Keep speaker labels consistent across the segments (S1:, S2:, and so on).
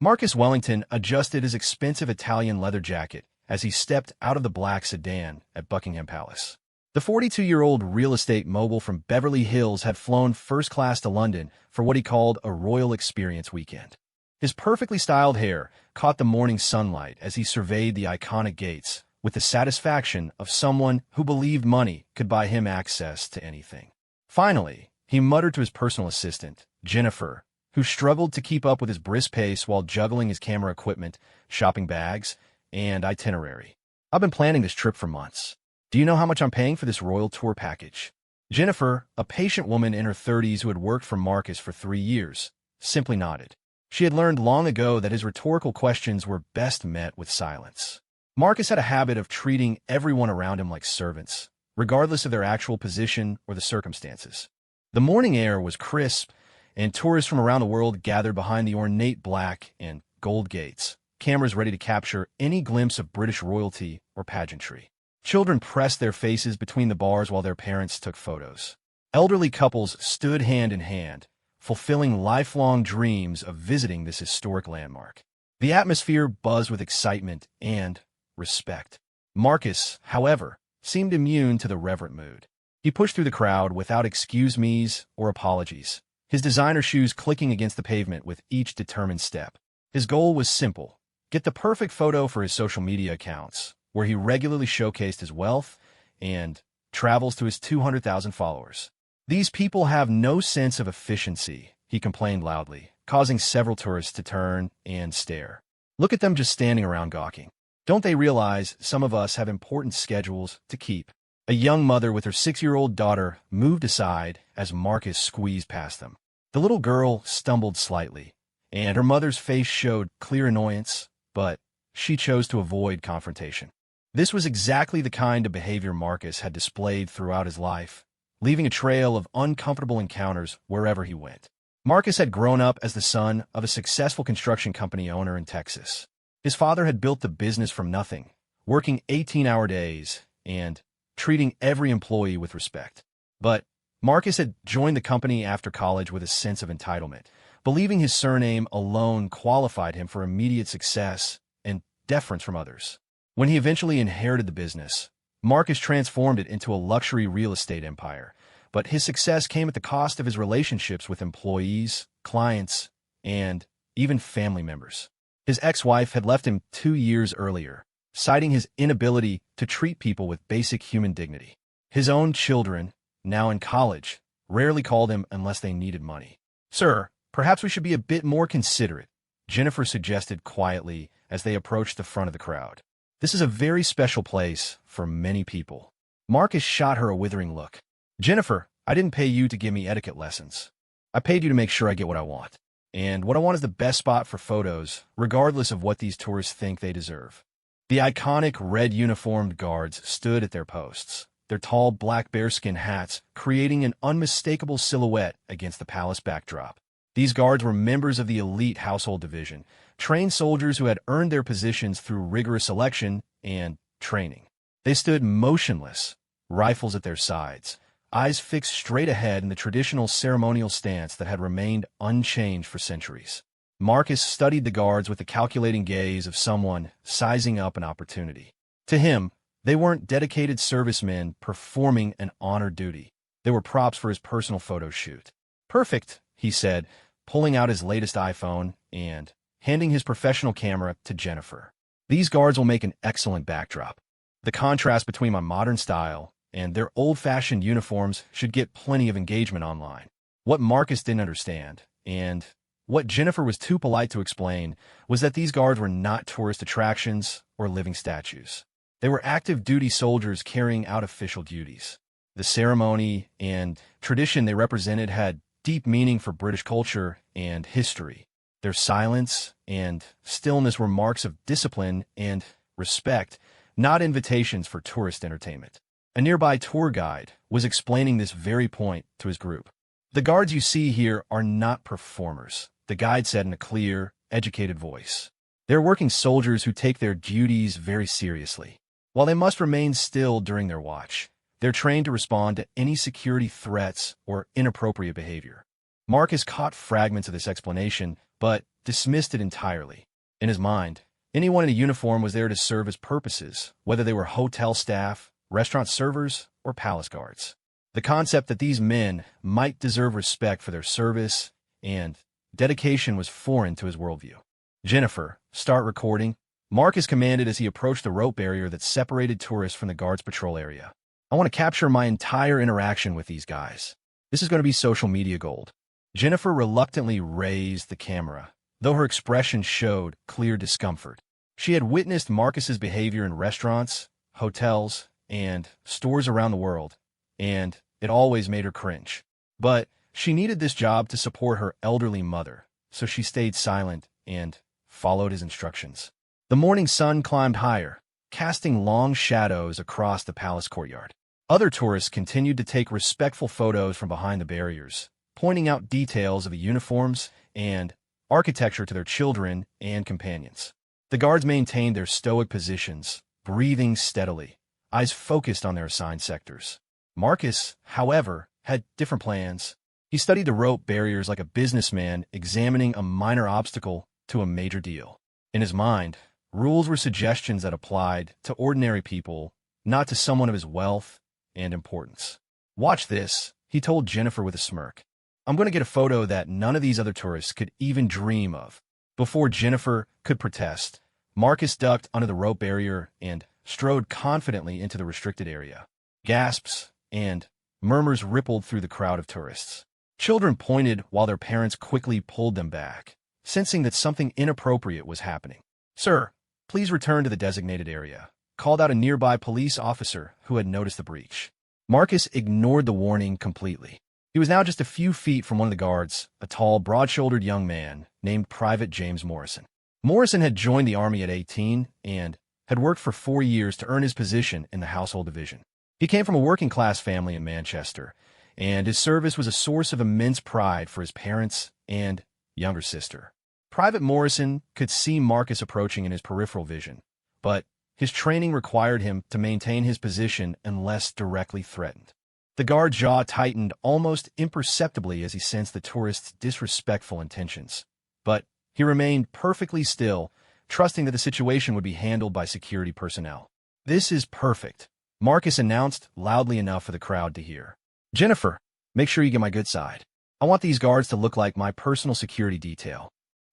S1: Marcus Wellington adjusted his expensive Italian leather jacket as he stepped out of the black sedan at Buckingham Palace. The 42-year-old real estate mogul from Beverly Hills had flown first class to London for what he called a royal experience weekend. His perfectly styled hair caught the morning sunlight as he surveyed the iconic gates with the satisfaction of someone who believed money could buy him access to anything. Finally, he muttered to his personal assistant, Jennifer, who struggled to keep up with his brisk pace while juggling his camera equipment, shopping bags, and itinerary. "I've been planning this trip for months. Do you know how much I'm paying for this royal tour package?" Jennifer, a patient woman in her 30s who had worked for Marcus for 3 years, simply nodded. She had learned long ago that his rhetorical questions were best met with silence. Marcus had a habit of treating everyone around him like servants, regardless of their actual position or the circumstances. The morning air was crisp, and tourists from around the world gathered behind the ornate black and gold gates, cameras ready to capture any glimpse of British royalty or pageantry. Children pressed their faces between the bars while their parents took photos. Elderly couples stood hand in hand, fulfilling lifelong dreams of visiting this historic landmark. The atmosphere buzzed with excitement and respect. Marcus, however, seemed immune to the reverent mood. He pushed through the crowd without excuse-me's or apologies, his designer shoes clicking against the pavement with each determined step. His goal was simple: get the perfect photo for his social media accounts, where he regularly showcased his wealth and travels to his 200,000 followers. "These people have no sense of efficiency," he complained loudly, causing several tourists to turn and stare. "Look at them just standing around gawking. Don't they realize some of us have important schedules to keep?" A young mother with her 6-year-old daughter moved aside as Marcus squeezed past them. The little girl stumbled slightly, and her mother's face showed clear annoyance, but she chose to avoid confrontation. This was exactly the kind of behavior Marcus had displayed throughout his life, leaving a trail of uncomfortable encounters wherever he went. Marcus had grown up as the son of a successful construction company owner in Texas. His father had built the business from nothing, working 18-hour days and treating every employee with respect. But Marcus had joined the company after college with a sense of entitlement, believing his surname alone qualified him for immediate success and deference from others. When he eventually inherited the business, Marcus transformed it into a luxury real estate empire, but his success came at the cost of his relationships with employees, clients, and even family members. His ex-wife had left him 2 years earlier, citing his inability to treat people with basic human dignity. His own children, now in college, rarely called him unless they needed money. "Sir, perhaps we should be a bit more considerate," Jennifer suggested quietly as they approached the front of the crowd. "This is a very special place for many people." Marcus shot her a withering look. "Jennifer, I didn't pay you to give me etiquette lessons. I paid you to make sure I get what I want. And what I want is the best spot for photos, regardless of what these tourists think they deserve." The iconic red uniformed guards stood at their posts, their tall black bearskin hats creating an unmistakable silhouette against the palace backdrop. These guards were members of the elite household division, trained soldiers who had earned their positions through rigorous selection and training. They stood motionless, rifles at their sides, eyes fixed straight ahead in the traditional ceremonial stance that had remained unchanged for centuries. Marcus studied the guards with the calculating gaze of someone sizing up an opportunity. To him, they weren't dedicated servicemen performing an honored duty. They were props for his personal photo shoot. "Perfect," he said, pulling out his latest iPhone and handing his professional camera to Jennifer. "These guards will make an excellent backdrop. The contrast between my modern style and their old-fashioned uniforms should get plenty of engagement online." What Marcus didn't understand, and what Jennifer was too polite to explain, was that these guards were not tourist attractions or living statues. They were active duty soldiers carrying out official duties. The ceremony and tradition they represented had deep meaning for British culture and history. Their silence and stillness were marks of discipline and respect, not invitations for tourist entertainment. A nearby tour guide was explaining this very point to his group. "The guards you see here are not performers," the guide said in a clear, educated voice. "They're working soldiers who take their duties very seriously. While they must remain still during their watch, they're trained to respond to any security threats or inappropriate behavior." Marcus caught fragments of this explanation, but dismissed it entirely. In his mind, anyone in a uniform was there to serve his purposes, whether they were hotel staff, restaurant servers, or palace guards. The concept that these men might deserve respect for their service and dedication was foreign to his worldview. "Jennifer, start recording," Marcus commanded as he approached the rope barrier that separated tourists from the guards' patrol area. "I want to capture my entire interaction with these guys. This is going to be social media gold." Jennifer reluctantly raised the camera, though her expression showed clear discomfort. She had witnessed Marcus's behavior in restaurants, hotels, and stores around the world, and it always made her cringe. But she needed this job to support her elderly mother, so she stayed silent and followed his instructions. The morning sun climbed higher, casting long shadows across the palace courtyard. Other tourists continued to take respectful photos from behind the barriers, pointing out details of the uniforms and architecture to their children and companions. The guards maintained their stoic positions, breathing steadily, eyes focused on their assigned sectors. Marcus, however, had different plans. He studied the rope barriers like a businessman examining a minor obstacle to a major deal. In his mind, rules were suggestions that applied to ordinary people, not to someone of his wealth and importance. "Watch this," he told Jennifer with a smirk. "I'm going to get a photo that none of these other tourists could even dream of." Before Jennifer could protest, Marcus ducked under the rope barrier and strode confidently into the restricted area. Gasps and murmurs rippled through the crowd of tourists. Children pointed while their parents quickly pulled them back, sensing that something inappropriate was happening. "Sir, please return to the designated area," called out a nearby police officer who had noticed the breach. Marcus ignored the warning completely. He was now just a few feet from one of the guards, a tall, broad-shouldered young man named Private James Morrison. Morrison had joined the Army at 18 and had worked for 4 years to earn his position in the Household Division. He came from a working-class family in Manchester, and his service was a source of immense pride for his parents and younger sister. Private Morrison could see Marcus approaching in his peripheral vision, but his training required him to maintain his position unless directly threatened. The guard's jaw tightened almost imperceptibly as he sensed the tourist's disrespectful intentions, but he remained perfectly still, trusting that the situation would be handled by security personnel. "This is perfect," Marcus announced loudly enough for the crowd to hear. "Jennifer, make sure you get my good side. I want these guards to look like my personal security detail."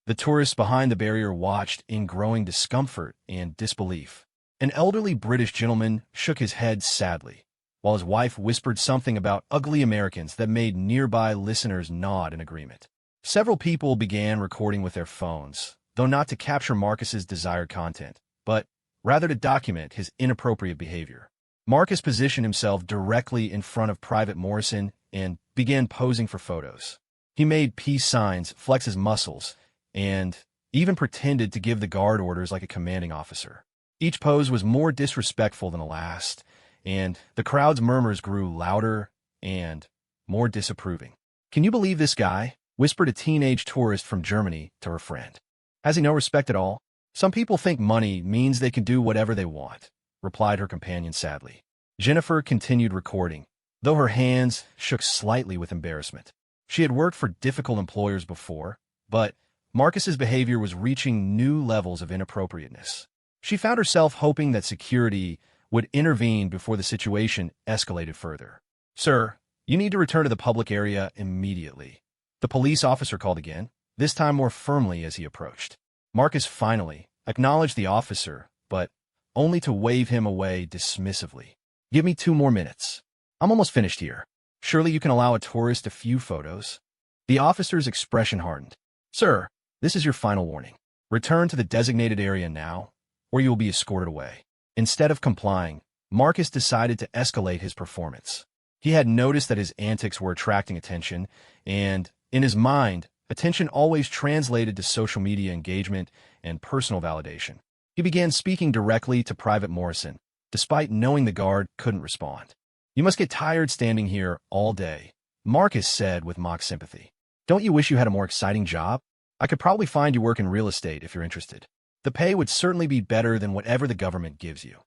S1: The tourists behind the barrier watched in growing discomfort and disbelief. An elderly British gentleman shook his head sadly, while his wife whispered something about ugly Americans that made nearby listeners nod in agreement. Several people began recording with their phones, though not to capture Marcus's desired content, but rather to document his inappropriate behavior. Marcus positioned himself directly in front of Private Morrison and began posing for photos. He made peace signs, flexed his muscles, and even pretended to give the guard orders like a commanding officer. Each pose was more disrespectful than the last, and the crowd's murmurs grew louder and more disapproving. "Can you believe this guy?" whispered a teenage tourist from Germany to her friend. "Has he no respect at all? Some people think money means they can do whatever they want," replied her companion sadly. Jennifer continued recording, though her hands shook slightly with embarrassment. She had worked for difficult employers before, but Marcus's behavior was reaching new levels of inappropriateness. She found herself hoping that security would intervene before the situation escalated further. "Sir, you need to return to the public area immediately," the police officer called again, this time more firmly as he approached. Marcus finally acknowledged the officer, but only to wave him away dismissively. "Give me 2 more minutes. I'm almost finished here. Surely you can allow a tourist a few photos?" The officer's expression hardened. "Sir, this is your final warning. Return to the designated area now, or you will be escorted away." Instead of complying, Marcus decided to escalate his performance. He had noticed that his antics were attracting attention, and in his mind, attention always translated to social media engagement and personal validation. He began speaking directly to Private Morrison, despite knowing the guard couldn't respond. "You must get tired standing here all day," Marcus said with mock sympathy. "Don't you wish you had a more exciting job? I could probably find you work in real estate if you're interested. The pay would certainly be better than whatever the government gives you."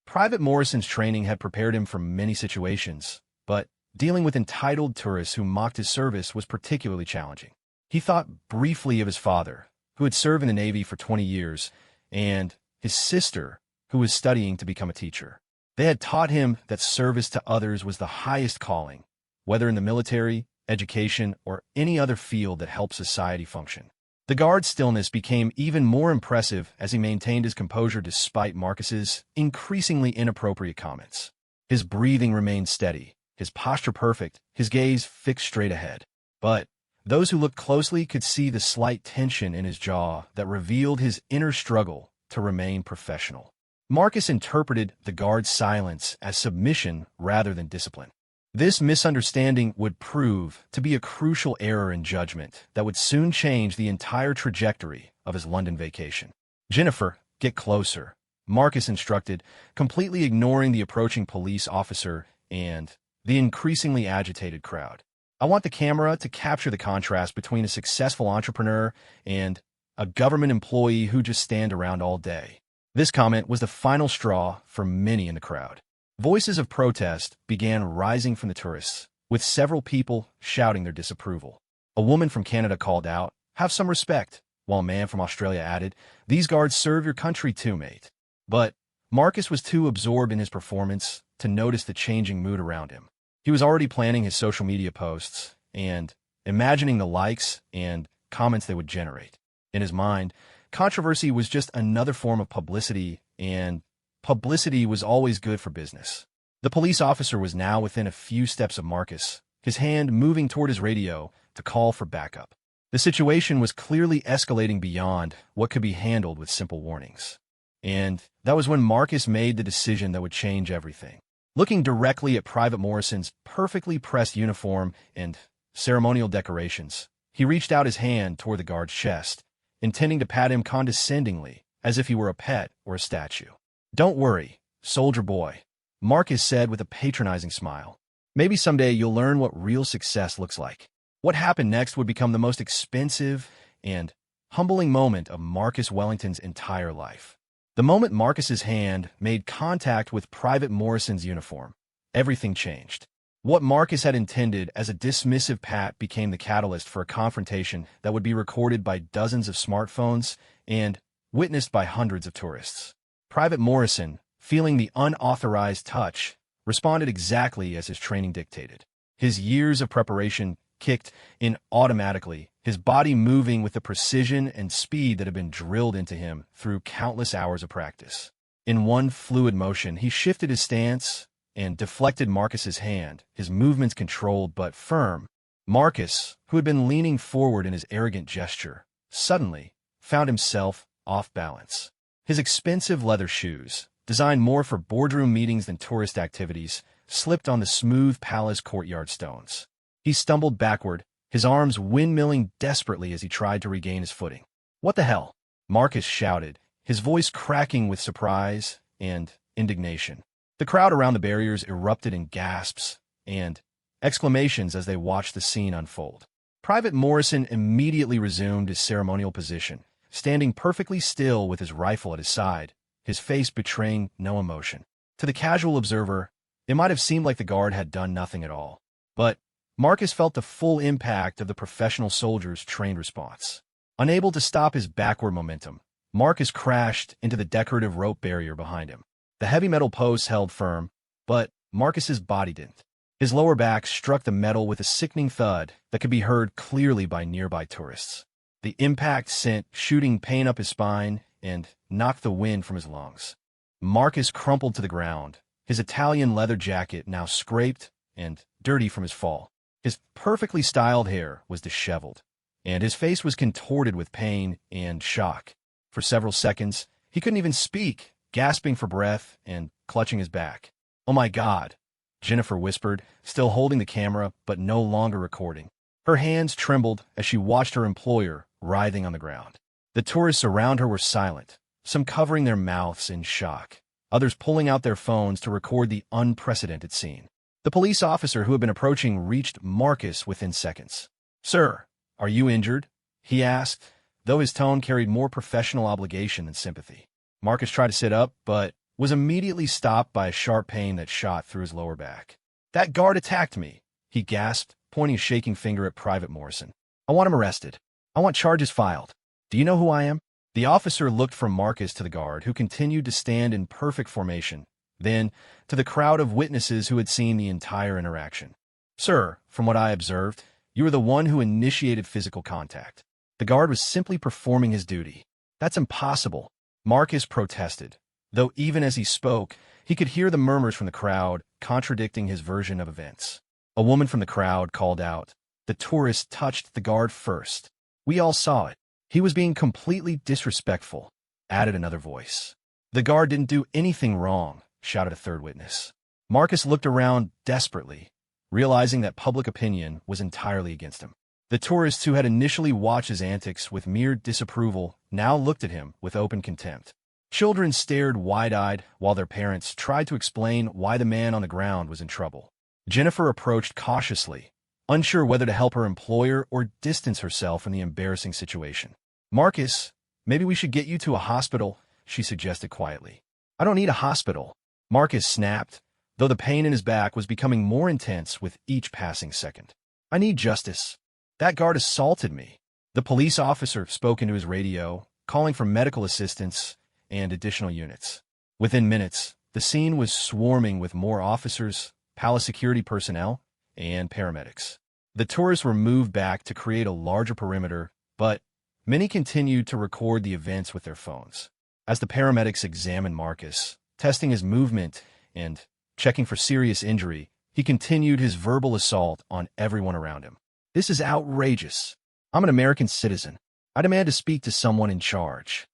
S1: Private Morrison's training had prepared him for many situations, but dealing with entitled tourists who mocked his service was particularly challenging. He thought briefly of his father, who had served in the Navy for 20 years, and his sister, who was studying to become a teacher. They had taught him that service to others was the highest calling, whether in the military, education, or any other field that helped society function. The guard's stillness became even more impressive as he maintained his composure despite Marcus's increasingly inappropriate comments. His breathing remained steady, his posture perfect, his gaze fixed straight ahead. But those who looked closely could see the slight tension in his jaw that revealed his inner struggle to remain professional. Marcus interpreted the guard's silence as submission rather than discipline. This misunderstanding would prove to be a crucial error in judgment that would soon change the entire trajectory of his London vacation. "Jennifer, get closer," Marcus instructed, completely ignoring the approaching police officer and the increasingly agitated crowd. "I want the camera to capture the contrast between a successful entrepreneur and a government employee who just stand around all day." This comment was the final straw for many in the crowd. Voices of protest began rising from the tourists, with several people shouting their disapproval. A woman from Canada called out, "Have some respect," while a man from Australia added, "These guards serve your country too, mate." But Marcus was too absorbed in his performance to notice the changing mood around him. He was already planning his social media posts and imagining the likes and comments they would generate. In his mind, controversy was just another form of publicity, and publicity was always good for business. The police officer was now within a few steps of Marcus, his hand moving toward his radio to call for backup. The situation was clearly escalating beyond what could be handled with simple warnings. And that was when Marcus made the decision that would change everything. Looking directly at Private Morrison's perfectly pressed uniform and ceremonial decorations, he reached out his hand toward the guard's chest, intending to pat him condescendingly, as if he were a pet or a statue. "Don't worry, soldier boy," Marcus said with a patronizing smile. "Maybe someday you'll learn what real success looks like." What happened next would become the most expensive and humbling moment of Marcus Wellington's entire life. The moment Marcus's hand made contact with Private Morrison's uniform, everything changed. What Marcus had intended as a dismissive pat became the catalyst for a confrontation that would be recorded by dozens of smartphones and witnessed by hundreds of tourists. Private Morrison, feeling the unauthorized touch, responded exactly as his training dictated. His years of preparation kicked in automatically, his body moving with the precision and speed that had been drilled into him through countless hours of practice. In one fluid motion, he shifted his stance and deflected Marcus's hand, his movements controlled but firm. Marcus, who had been leaning forward in his arrogant gesture, suddenly found himself off balance. His expensive leather shoes, designed more for boardroom meetings than tourist activities, slipped on the smooth palace courtyard stones. He stumbled backward, his arms windmilling desperately as he tried to regain his footing. "What the hell?" Marcus shouted, his voice cracking with surprise and indignation. The crowd around the barriers erupted in gasps and exclamations as they watched the scene unfold. Private Morrison immediately resumed his ceremonial position, standing perfectly still with his rifle at his side, his face betraying no emotion. To the casual observer, it might have seemed like the guard had done nothing at all. But Marcus felt the full impact of the professional soldier's trained response. Unable to stop his backward momentum, Marcus crashed into the decorative rope barrier behind him. The heavy metal posts held firm, but Marcus's body didn't. His lower back struck the metal with a sickening thud that could be heard clearly by nearby tourists. The impact sent shooting pain up his spine and knocked the wind from his lungs. Marcus crumpled to the ground, his Italian leather jacket now scraped and dirty from his fall. His perfectly styled hair was disheveled, and his face was contorted with pain and shock. For several seconds, he couldn't even speak, gasping for breath and clutching his back. "Oh my God," Jennifer whispered, still holding the camera but no longer recording. Her hands trembled as she watched her employer writhing on the ground. The tourists around her were silent, some covering their mouths in shock, others pulling out their phones to record the unprecedented scene. The police officer who had been approaching reached Marcus within seconds. "Sir, are you injured?" he asked, though his tone carried more professional obligation than sympathy. Marcus tried to sit up, but was immediately stopped by a sharp pain that shot through his lower back. "That guard attacked me," he gasped, pointing a shaking finger at Private Morrison. "I want him arrested. I want charges filed." Do you know who I am? The officer looked from Marcus to the guard, who continued to stand in perfect formation, then to the crowd of witnesses who had seen the entire interaction. Sir, from what I observed, you were the one who initiated physical contact. The guard was simply performing his duty. That's impossible, Marcus protested, though even as he spoke, he could hear the murmurs from the crowd contradicting his version of events. A woman from the crowd called out, "The tourist touched the guard first. We all saw it. He was being completely disrespectful," added another voice. "The guard didn't do anything wrong," shouted a third witness. Marcus looked around desperately, realizing that public opinion was entirely against him. The tourists who had initially watched his antics with mere disapproval now looked at him with open contempt. Children stared wide-eyed while their parents tried to explain why the man on the ground was in trouble. Jennifer approached cautiously, unsure whether to help her employer or distance herself from the embarrassing situation. "Marcus, maybe we should get you to a hospital," she suggested quietly. "I don't need a hospital," Marcus snapped, though the pain in his back was becoming more intense with each passing second. "I need justice. That guard assaulted me." The police officer spoke into his radio, calling for medical assistance and additional units. Within minutes, the scene was swarming with more officers, palace security personnel, and paramedics. The tourists were moved back to create a larger perimeter, but many continued to record the events with their phones. As the paramedics examined Marcus, testing his movement and checking for serious injury, he continued his verbal assault on everyone around him. "This is outrageous. I'm an American citizen. I demand to speak to someone in charge."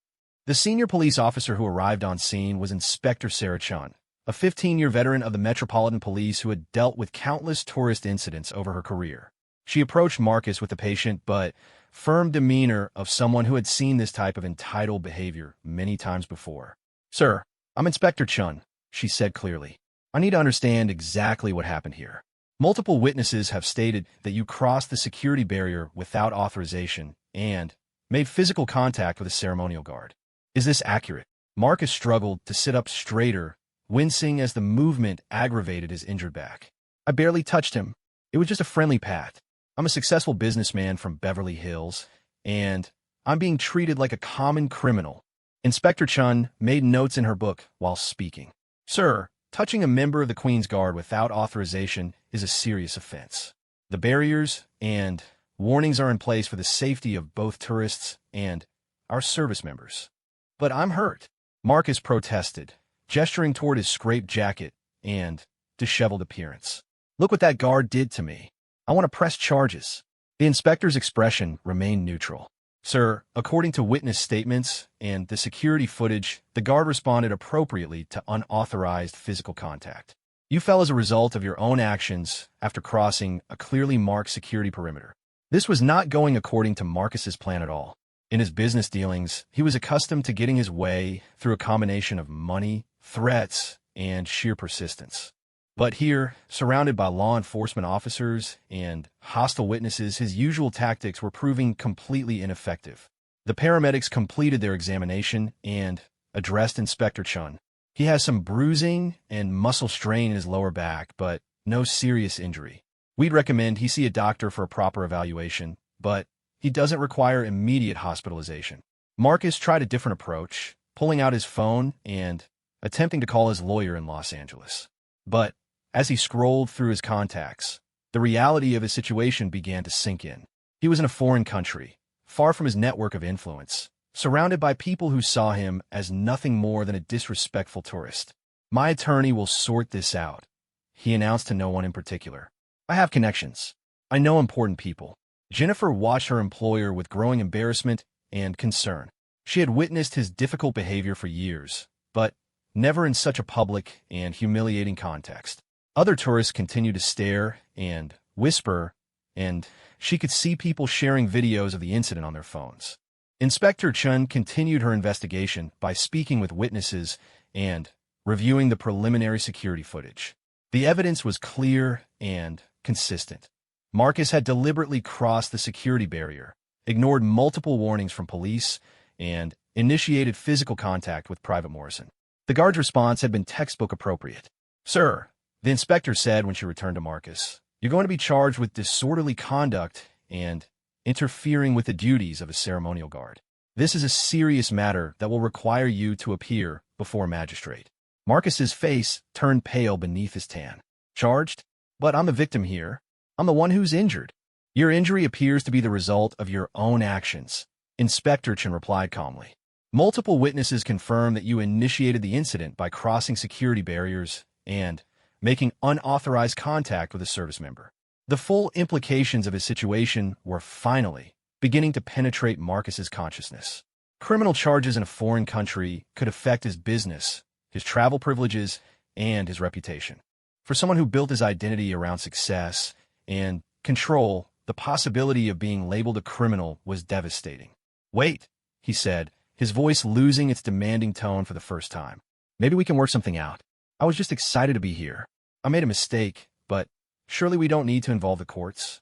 S1: The senior police officer who arrived on scene was Inspector Sarah Chun, a 15-year veteran of the Metropolitan Police who had dealt with countless tourist incidents over her career. She approached Marcus with the patient but firm demeanor of someone who had seen this type of entitled behavior many times before. "Sir, I'm Inspector Chun," she said clearly. "I need to understand exactly what happened here. Multiple witnesses have stated that you crossed the security barrier without authorization and made physical contact with a ceremonial guard. Is this accurate?" Marcus struggled to sit up straighter, wincing as the movement aggravated his injured back. "I barely touched him. It was just a friendly pat. I'm a successful businessman from Beverly Hills, and I'm being treated like a common criminal." Inspector Chun made notes in her book while speaking. "Sir, touching a member of the Queen's Guard without authorization is a serious offense. The barriers and warnings are in place for the safety of both tourists and our service members." "But I'm hurt," Marcus protested, gesturing toward his scraped jacket and disheveled appearance. "Look what that guard did to me. I want to press charges." The inspector's expression remained neutral. "Sir, according to witness statements and the security footage, the guard responded appropriately to unauthorized physical contact. You fell as a result of your own actions after crossing a clearly marked security perimeter." This was not going according to Marcus's plan at all. In his business dealings, he was accustomed to getting his way through a combination of money, threats, and sheer persistence. But here, surrounded by law enforcement officers and hostile witnesses, his usual tactics were proving completely ineffective. The paramedics completed their examination and addressed Inspector Chun. "He has some bruising and muscle strain in his lower back, but no serious injury. We'd recommend he see a doctor for a proper evaluation, but he doesn't require immediate hospitalization." Marcus tried a different approach, pulling out his phone and attempting to call his lawyer in Los Angeles. But as he scrolled through his contacts, the reality of his situation began to sink in. He was in a foreign country, far from his network of influence, surrounded by people who saw him as nothing more than a disrespectful tourist. "My attorney will sort this out," he announced to no one in particular. "I have connections. I know important people." Jennifer watched her employer with growing embarrassment and concern. She had witnessed his difficult behavior for years, but never in such a public and humiliating context. Other tourists continued to stare and whisper, and she could see people sharing videos of the incident on their phones. Inspector Chun continued her investigation by speaking with witnesses and reviewing the preliminary security footage. The evidence was clear and consistent. Marcus had deliberately crossed the security barrier, ignored multiple warnings from police, and initiated physical contact with Private Morrison. The guard's response had been textbook appropriate. "Sir," the inspector said when she returned to Marcus, "you're going to be charged with disorderly conduct and interfering with the duties of a ceremonial guard." This is a serious matter that will require you to appear before a magistrate. Marcus's face turned pale beneath his tan. Charged? But I'm the victim here. I'm the one who's injured. Your injury appears to be the result of your own actions, Inspector Chen replied calmly. Multiple witnesses confirm that you initiated the incident by crossing security barriers and making unauthorized contact with a service member. The full implications of his situation were finally beginning to penetrate Marcus's consciousness. Criminal charges in a foreign country could affect his business, his travel privileges, and his reputation. For someone who built his identity around success and control, the possibility of being labeled a criminal was devastating. Wait, he said, his voice losing its demanding tone for the first time. Maybe we can work something out. I was just excited to be here. I made a mistake, but surely we don't need to involve the courts.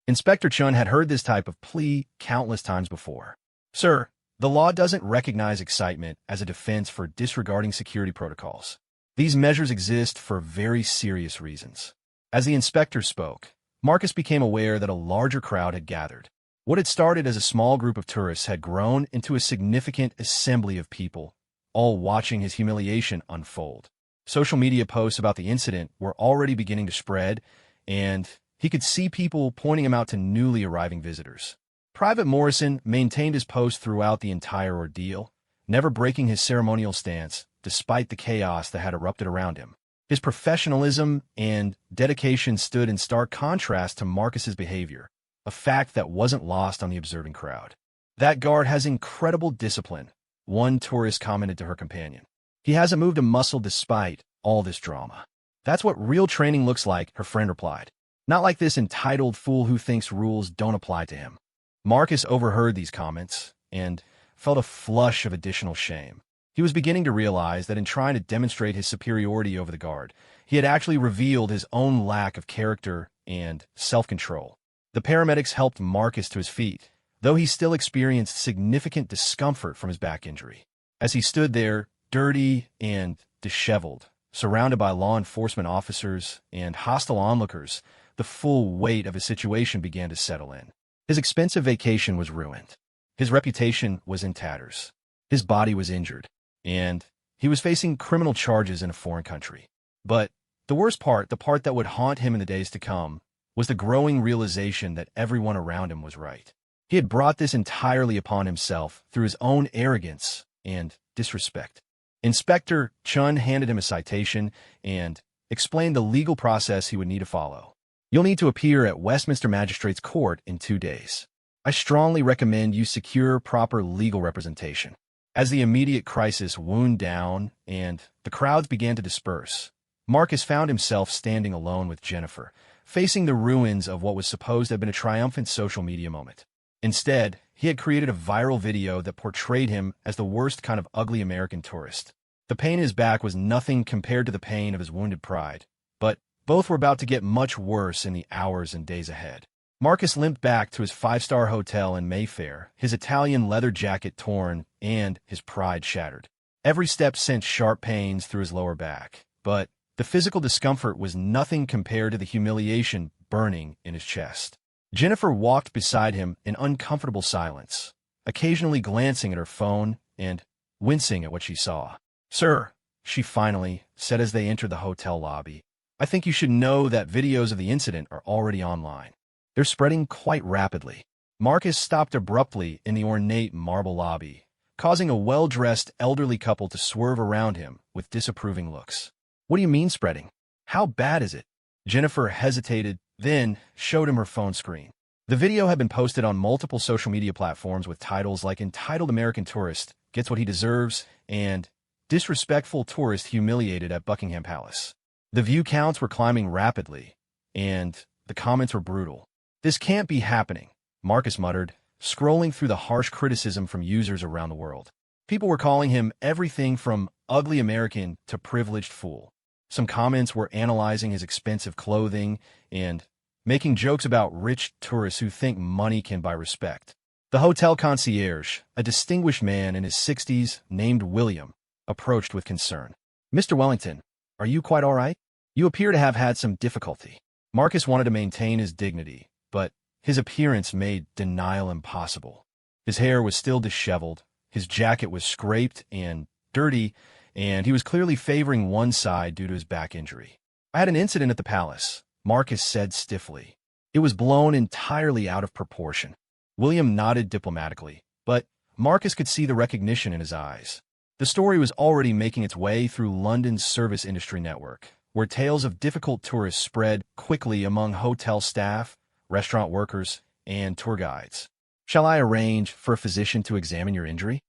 S1: Inspector Chun had heard this type of plea countless times before. Sir, the law doesn't recognize excitement as a defense for disregarding security protocols. These measures exist for very serious reasons. As the inspector spoke, Marcus became aware that a larger crowd had gathered. What had started as a small group of tourists had grown into a significant assembly of people, all watching his humiliation unfold. Social media posts about the incident were already beginning to spread, and he could see people pointing him out to newly arriving visitors. Private Morrison maintained his post throughout the entire ordeal, never breaking his ceremonial stance despite the chaos that had erupted around him. His professionalism and dedication stood in stark contrast to Marcus's behavior, a fact that wasn't lost on the observing crowd. That guard has incredible discipline, one tourist commented to her companion. He hasn't moved a muscle despite all this drama. That's what real training looks like, her friend replied. Not like this entitled fool who thinks rules don't apply to him. Marcus overheard these comments and felt a flush of additional shame. He was beginning to realize that in trying to demonstrate his superiority over the guard, he had actually revealed his own lack of character and self-control. The paramedics helped Marcus to his feet, though he still experienced significant discomfort from his back injury. As he stood there, dirty and disheveled, surrounded by law enforcement officers and hostile onlookers, the full weight of his situation began to settle in. His expensive vacation was ruined. His reputation was in tatters. His body was injured, and he was facing criminal charges in a foreign country. But the worst part, the part that would haunt him in the days to come, was the growing realization that everyone around him was right. He had brought this entirely upon himself through his own arrogance and disrespect. Inspector Chun handed him a citation and explained the legal process he would need to follow. You'll need to appear at Westminster Magistrates Court in 2 days. I strongly recommend you secure proper legal representation. As the immediate crisis wound down and the crowds began to disperse, Marcus found himself standing alone with Jennifer, facing the ruins of what was supposed to have been a triumphant social media moment. Instead, he had created a viral video that portrayed him as the worst kind of ugly American tourist. The pain in his back was nothing compared to the pain of his wounded pride, but both were about to get much worse in the hours and days ahead. Marcus limped back to his 5-star hotel in Mayfair, his Italian leather jacket torn and his pride shattered. Every step sent sharp pains through his lower back, but the physical discomfort was nothing compared to the humiliation burning in his chest. Jennifer walked beside him in uncomfortable silence, occasionally glancing at her phone and wincing at what she saw. Sir, she finally said as they entered the hotel lobby, I think you should know that videos of the incident are already online. They're spreading quite rapidly. Marcus stopped abruptly in the ornate marble lobby, causing a well-dressed elderly couple to swerve around him with disapproving looks. What do you mean spreading? How bad is it? Jennifer hesitated, then showed him her phone screen. The video had been posted on multiple social media platforms with titles like Entitled American Tourist Gets What He Deserves and Disrespectful Tourist Humiliated at Buckingham Palace. The view counts were climbing rapidly, and the comments were brutal. This can't be happening, Marcus muttered, scrolling through the harsh criticism from users around the world. People were calling him everything from ugly American to privileged fool. Some comments were analyzing his expensive clothing and making jokes about rich tourists who think money can buy respect. The hotel concierge, a distinguished man in his 60s named William, approached with concern. Mr. Wellington, are you quite all right? You appear to have had some difficulty. Marcus wanted to maintain his dignity, but his appearance made denial impossible. His hair was still disheveled, his jacket was scraped and dirty, and he was clearly favoring one side due to his back injury. "I had an incident at the palace," Marcus said stiffly. "It was blown entirely out of proportion." William nodded diplomatically, but Marcus could see the recognition in his eyes. The story was already making its way through London's service industry network, where tales of difficult tourists spread quickly among hotel staff, restaurant workers, and tour guides. "Shall I arrange for a physician to examine your injury?"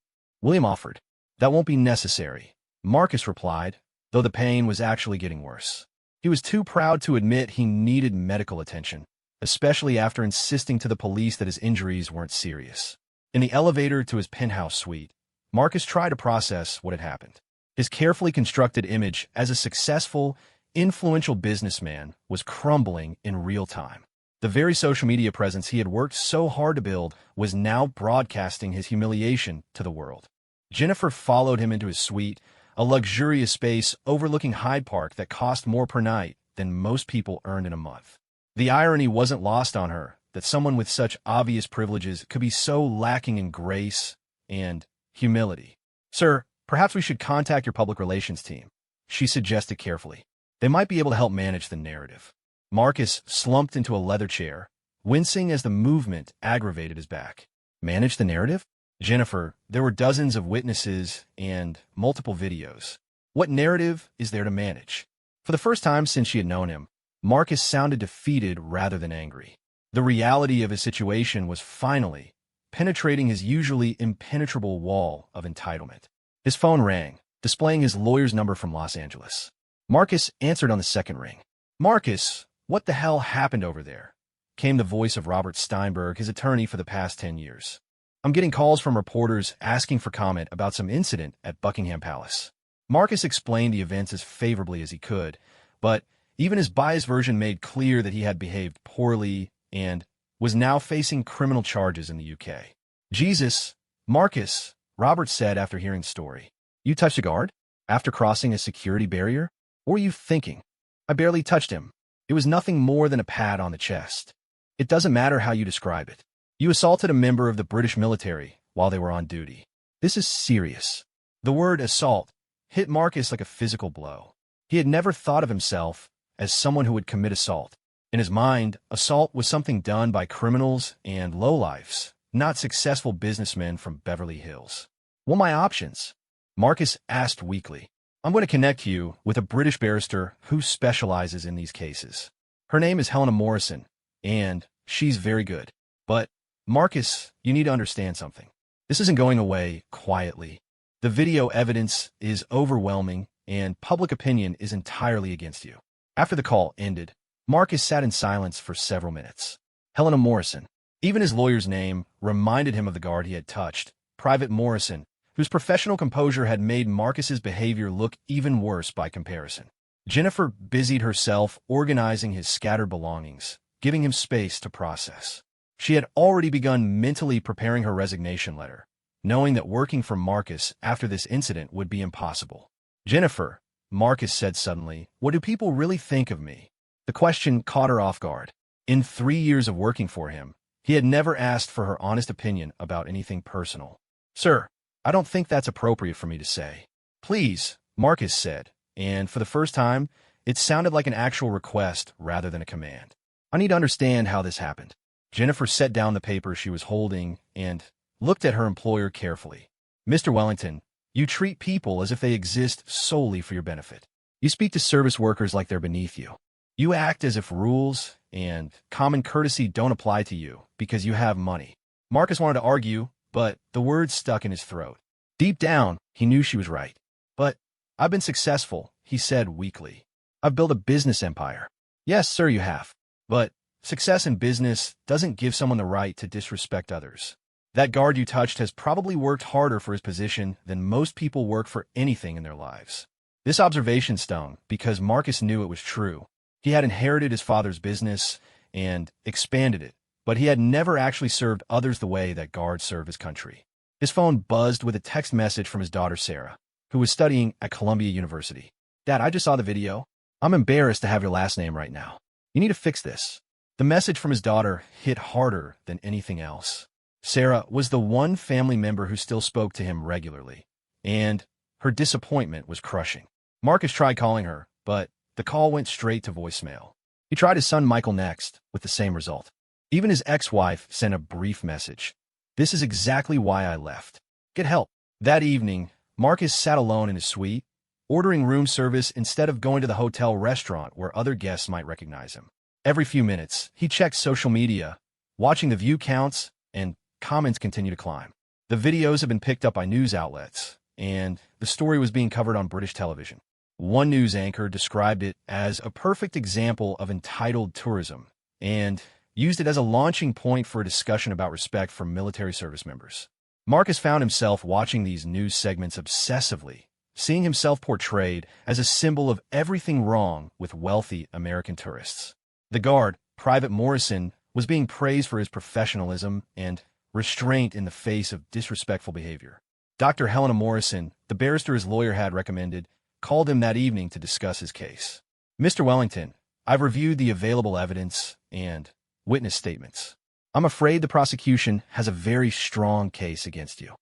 S1: William offered. "That won't be necessary," Marcus replied, though the pain was actually getting worse. He was too proud to admit he needed medical attention, especially after insisting to the police that his injuries weren't serious. In the elevator to his penthouse suite, Marcus tried to process what had happened. His carefully constructed image as a successful, influential businessman was crumbling in real time. The very social media presence he had worked so hard to build was now broadcasting his humiliation to the world. Jennifer followed him into his suite, a luxurious space overlooking Hyde Park that cost more per night than most people earned in a month. The irony wasn't lost on her that someone with such obvious privileges could be so lacking in grace and humility. "Sir, perhaps we should contact your public relations team," she suggested carefully. "They might be able to help manage the narrative." Marcus slumped into a leather chair, wincing as the movement aggravated his back. "Manage the narrative?" "Jennifer, there were dozens of witnesses and multiple videos. What narrative is there to manage?" For the first time since she had known him, Marcus sounded defeated rather than angry. The reality of his situation was finally penetrating his usually impenetrable wall of entitlement. His phone rang, displaying his lawyer's number from Los Angeles. Marcus answered on the second ring. "Marcus, what the hell happened over there?" came the voice of Robert Steinberg, his attorney for the past 10 years. "I'm getting calls from reporters asking for comment about some incident at Buckingham Palace." Marcus explained the events as favorably as he could, but even his biased version made clear that he had behaved poorly and was now facing criminal charges in the UK. "Jesus, Marcus," Robert said after hearing the story. "You touched a guard? After crossing a security barrier? What were you thinking?" "I barely touched him. It was nothing more than a pat on the chest." "It doesn't matter how you describe it. You assaulted a member of the British military while they were on duty. This is serious." The word assault hit Marcus like a physical blow. He had never thought of himself as someone who would commit assault. In his mind, assault was something done by criminals and lowlifes, not successful businessmen from Beverly Hills. "What are my options?" Marcus asked weakly. "I'm going to connect you with a British barrister who specializes in these cases. Her name is Helena Morrison, and she's very good. But, Marcus, you need to understand something. This isn't going away quietly. The video evidence is overwhelming, and public opinion is entirely against you." After the call ended, Marcus sat in silence for several minutes. Helena Morrison. Even his lawyer's name reminded him of the guard he had touched, Private Morrison, whose professional composure had made Marcus's behavior look even worse by comparison. Jennifer busied herself organizing his scattered belongings, giving him space to process. She had already begun mentally preparing her resignation letter, knowing that working for Marcus after this incident would be impossible. "Jennifer," Marcus said suddenly, "what do people really think of me?" The question caught her off guard. In 3 years of working for him, he had never asked for her honest opinion about anything personal. "Sir, I don't think that's appropriate for me to say." "Please," Marcus said, and for the first time, it sounded like an actual request rather than a command. "I need to understand how this happened." Jennifer set down the paper she was holding and looked at her employer carefully. "Mr. Wellington, you treat people as if they exist solely for your benefit. You speak to service workers like they're beneath you. You act as if rules and common courtesy don't apply to you because you have money." Marcus wanted to argue, but the words stuck in his throat. Deep down, he knew she was right. "But I've been successful," he said weakly. "I've built a business empire." "Yes, sir, you have. But success in business doesn't give someone the right to disrespect others. That guard you touched has probably worked harder for his position than most people work for anything in their lives." This observation stung because Marcus knew it was true. He had inherited his father's business and expanded it, but he had never actually served others the way that guards serve his country. His phone buzzed with a text message from his daughter Sarah, who was studying at Columbia University. "Dad, I just saw the video. I'm embarrassed to have your last name right now. You need to fix this." The message from his daughter hit harder than anything else. Sarah was the one family member who still spoke to him regularly, and her disappointment was crushing. Marcus tried calling her, but the call went straight to voicemail. He tried his son Michael next, with the same result. Even his ex-wife sent a brief message. "This is exactly why I left. Get help." That evening, Marcus sat alone in his suite, ordering room service instead of going to the hotel restaurant where other guests might recognize him. Every few minutes, he checked social media, watching the view counts, and comments continue to climb. The videos have been picked up by news outlets, and the story was being covered on British television. One news anchor described it as a perfect example of entitled tourism and used it as a launching point for a discussion about respect for military service members. Marcus found himself watching these news segments obsessively, seeing himself portrayed as a symbol of everything wrong with wealthy American tourists. The guard, Private Morrison, was being praised for his professionalism and restraint in the face of disrespectful behavior. Dr. Helena Morrison, the barrister his lawyer had recommended, called him that evening to discuss his case. "Mr. Wellington, I've reviewed the available evidence and witness statements. I'm afraid the prosecution has a very strong case against you.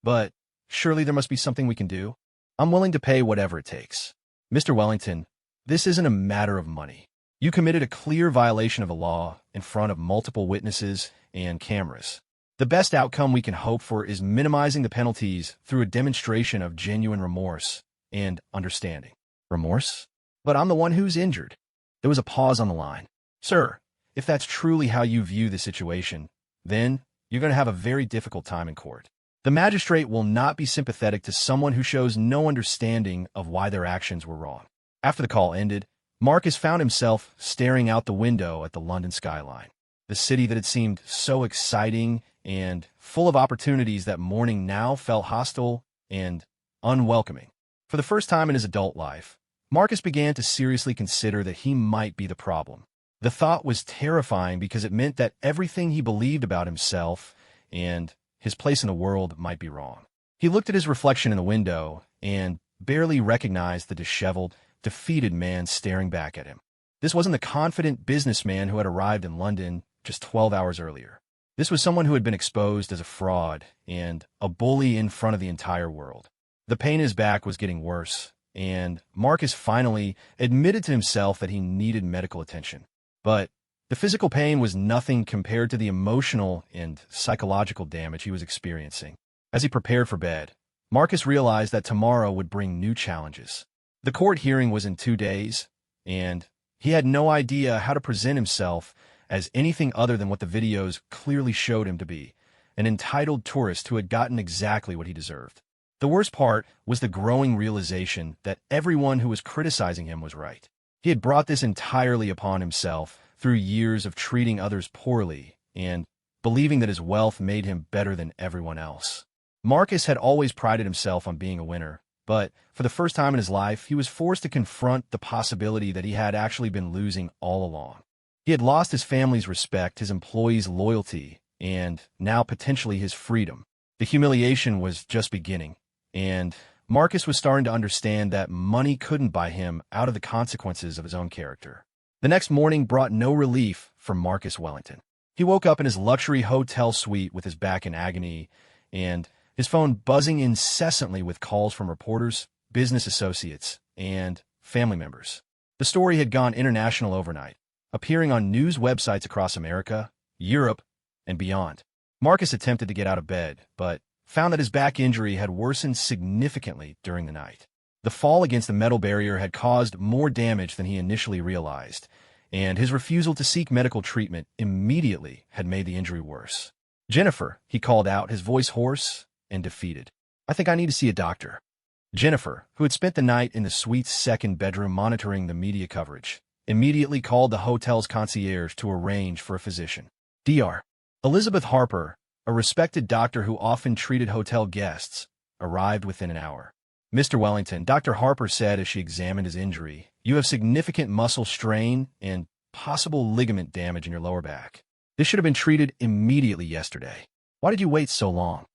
S1: But surely there must be something we can do. I'm willing to pay whatever it takes. Mr. Wellington, this isn't a matter of money. You committed a clear violation of a law in front of multiple witnesses and cameras. The best outcome we can hope for is minimizing the penalties through a demonstration of genuine remorse and understanding." Remorse? But I'm the one who's injured. There was a pause on the line. "Sir, if that's truly how you view the situation, then you're going to have a very difficult time in court. The magistrate will not be sympathetic to someone who shows no understanding of why their actions were wrong." After the call ended, Marcus found himself staring out the window at the London skyline. The city that had seemed so exciting and full of opportunities that morning now felt hostile and unwelcoming. For the first time in his adult life, Marcus began to seriously consider that he might be the problem. The thought was terrifying because it meant that everything he believed about himself and his place in the world might be wrong. He looked at his reflection in the window and barely recognized the disheveled, defeated man staring back at him. This wasn't the confident businessman who had arrived in London just 12 hours earlier. This was someone who had been exposed as a fraud and a bully in front of the entire world. The pain in his back was getting worse, and Marcus finally admitted to himself that he needed medical attention. But the physical pain was nothing compared to the emotional and psychological damage he was experiencing. As he prepared for bed, Marcus realized that tomorrow would bring new challenges. The court hearing was in 2 days, and he had no idea how to present himself as anything other than what the videos clearly showed him to be, an entitled tourist who had gotten exactly what he deserved. The worst part was the growing realization that everyone who was criticizing him was right. He had brought this entirely upon himself through years of treating others poorly and believing that his wealth made him better than everyone else. Marcus had always prided himself on being a winner, but for the first time in his life, he was forced to confront the possibility that he had actually been losing all along. He had lost his family's respect, his employees' loyalty, and now potentially his freedom. The humiliation was just beginning, and Marcus was starting to understand that money couldn't buy him out of the consequences of his own character. The next morning brought no relief for Marcus Wellington. He woke up in his luxury hotel suite with his back in agony and his phone buzzing incessantly with calls from reporters, business associates, and family members. The story had gone international overnight, appearing on news websites across America, Europe, and beyond. Marcus attempted to get out of bed, but found that his back injury had worsened significantly during the night. The fall against the metal barrier had caused more damage than he initially realized, and his refusal to seek medical treatment immediately had made the injury worse. "Jennifer," he called out, his voice hoarse and defeated. "I think I need to see a doctor." Jennifer, who had spent the night in the suite's second bedroom monitoring the media coverage, immediately called the hotel's concierge to arrange for a physician. Dr. Elizabeth Harper, a respected doctor who often treated hotel guests, arrived within an hour. "Mr. Wellington," Dr. Harper said as she examined his injury, "you have significant muscle strain and possible ligament damage in your lower back. This should have been treated immediately yesterday. Why did you wait so long?"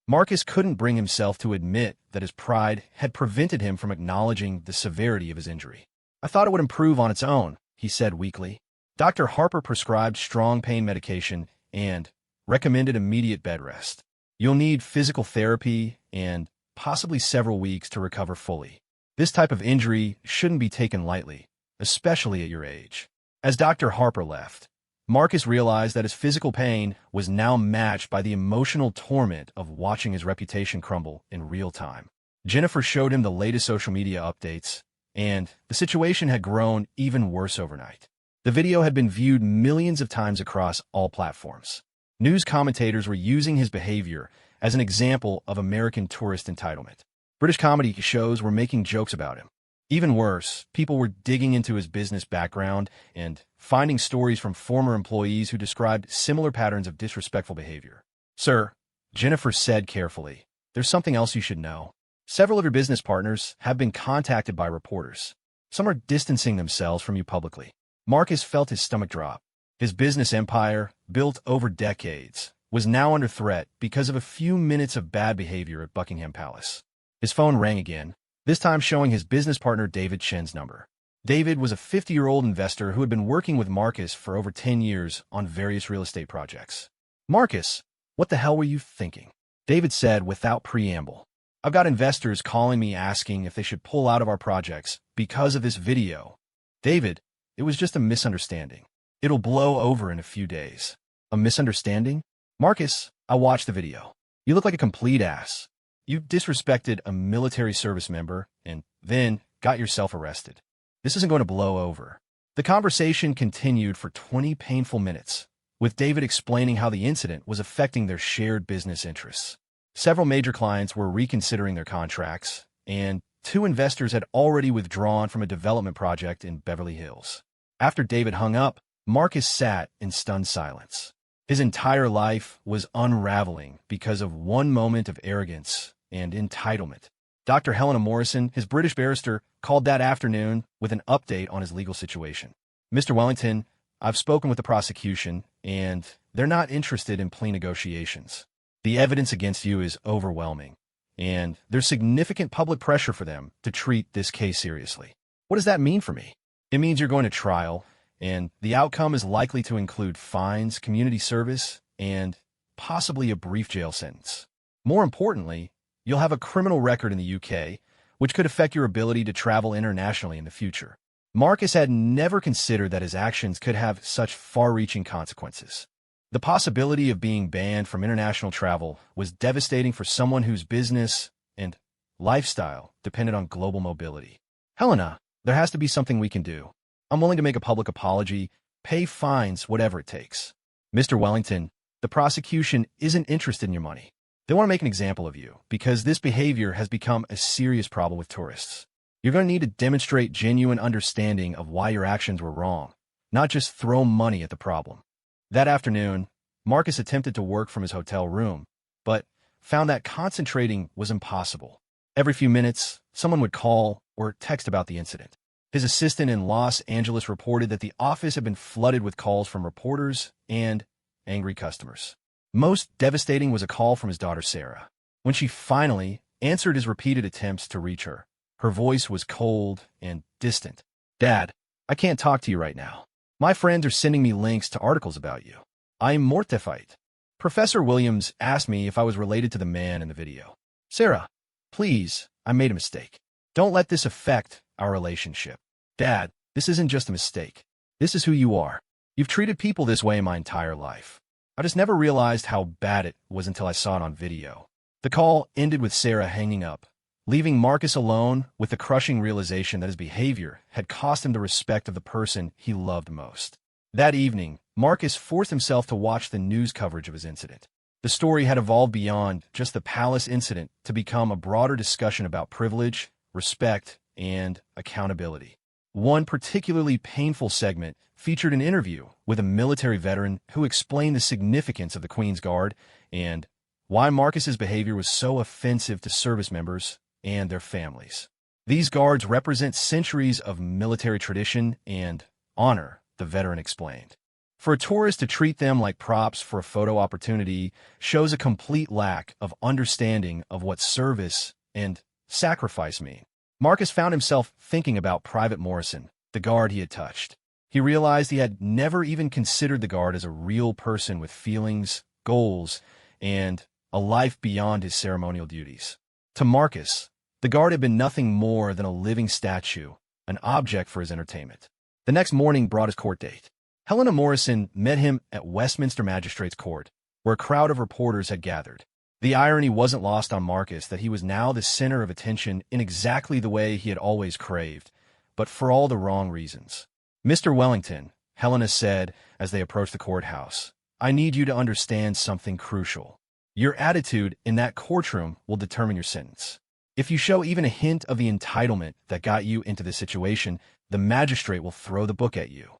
S1: Marcus couldn't bring himself to admit that his pride had prevented him from acknowledging the severity of his injury. "I thought it would improve on its own," he said weakly. Dr. Harper prescribed strong pain medication and recommended immediate bed rest. You'll need physical therapy and possibly several weeks to recover fully. This type of injury shouldn't be taken lightly, especially at your age. As Dr. Harper left, Marcus realized that his physical pain was now matched by the emotional torment of watching his reputation crumble in real time. Jennifer showed him the latest social media updates, and the situation had grown even worse overnight. The video had been viewed millions of times across all platforms. News commentators were using his behavior as an example of American tourist entitlement. British comedy shows were making jokes about him. Even worse, people were digging into his business background and finding stories from former employees who described similar patterns of disrespectful behavior. "Sir," Jennifer said carefully, "there's something else you should know. Several of your business partners have been contacted by reporters. Some are distancing themselves from you publicly." Marcus felt his stomach drop. His business empire, built over decades, was now under threat because of a few minutes of bad behavior at Buckingham Palace. His phone rang again, this time showing his business partner David Chen's number. David was a 50-year-old investor who had been working with Marcus for over 10 years on various real estate projects. "Marcus, what the hell were you thinking?" David said without preamble. "I've got investors calling me asking if they should pull out of our projects because of this video." "David, it was just a misunderstanding. It'll blow over in a few days." "A misunderstanding?" "Marcus, I watched the video. You look like a complete ass. You disrespected a military service member and then got yourself arrested. This isn't going to blow over." The conversation continued for 20 painful minutes, with David explaining how the incident was affecting their shared business interests. Several major clients were reconsidering their contracts, and 2 investors had already withdrawn from a development project in Beverly Hills. After David hung up, Marcus sat in stunned silence. His entire life was unraveling because of one moment of arrogance and entitlement. Dr. Helena Morrison, his British barrister, called that afternoon with an update on his legal situation. "Mr. Wellington, I've spoken with the prosecution, and they're not interested in plea negotiations. The evidence against you is overwhelming, and there's significant public pressure for them to treat this case seriously." "What does that mean for me?" "It means you're going to trial, and the outcome is likely to include fines, community service, and possibly a brief jail sentence. More importantly, you'll have a criminal record in the UK, which could affect your ability to travel internationally in the future." Marcus had never considered that his actions could have such far-reaching consequences. The possibility of being banned from international travel was devastating for someone whose business and lifestyle depended on global mobility. "Helena, there has to be something we can do. I'm willing to make a public apology, pay fines, whatever it takes." "Mr. Wellington, the prosecution isn't interested in your money. They want to make an example of you because this behavior has become a serious problem with tourists. You're going to need to demonstrate genuine understanding of why your actions were wrong, not just throw money at the problem." That afternoon, Marcus attempted to work from his hotel room, but found that concentrating was impossible. Every few minutes, someone would call or text about the incident. His assistant in Los Angeles reported that the office had been flooded with calls from reporters and angry customers. Most devastating was a call from his daughter Sarah. When she finally answered his repeated attempts to reach her, her voice was cold and distant. "Dad, I can't talk to you right now. My friends are sending me links to articles about you. I'm mortified. Professor Williams asked me if I was related to the man in the video. Sarah, please, I made a mistake. Don't let this affect our relationship. Dad, this isn't just a mistake. This is who you are. You've treated people this way my entire life. I just never realized how bad it was until I saw it on video." The call ended with Sarah hanging up, leaving Marcus alone with the crushing realization that his behavior had cost him the respect of the person he loved most. That evening, Marcus forced himself to watch the news coverage of his incident. The story had evolved beyond just the palace incident to become a broader discussion about privilege, respect, and accountability. One particularly painful segment featured an interview with a military veteran who explained the significance of the Queen's Guard and why Marcus's behavior was so offensive to service members and their families. "These guards represent centuries of military tradition and honor," the veteran explained. "For a tourist to treat them like props for a photo opportunity shows a complete lack of understanding of what service and sacrifice mean." Marcus found himself thinking about Private Morrison, the guard he had touched. He realized he had never even considered the guard as a real person with feelings, goals, and a life beyond his ceremonial duties. To Marcus, the guard had been nothing more than a living statue, an object for his entertainment. The next morning brought his court date. Helena Morrison met him at Westminster Magistrates Court, where a crowd of reporters had gathered. The irony wasn't lost on Marcus that he was now the center of attention in exactly the way he had always craved, but for all the wrong reasons. "Mr. Wellington," Helena said as they approached the courthouse, "I need you to understand something crucial. Your attitude in that courtroom will determine your sentence. If you show even a hint of the entitlement that got you into this situation, the magistrate will throw the book at you."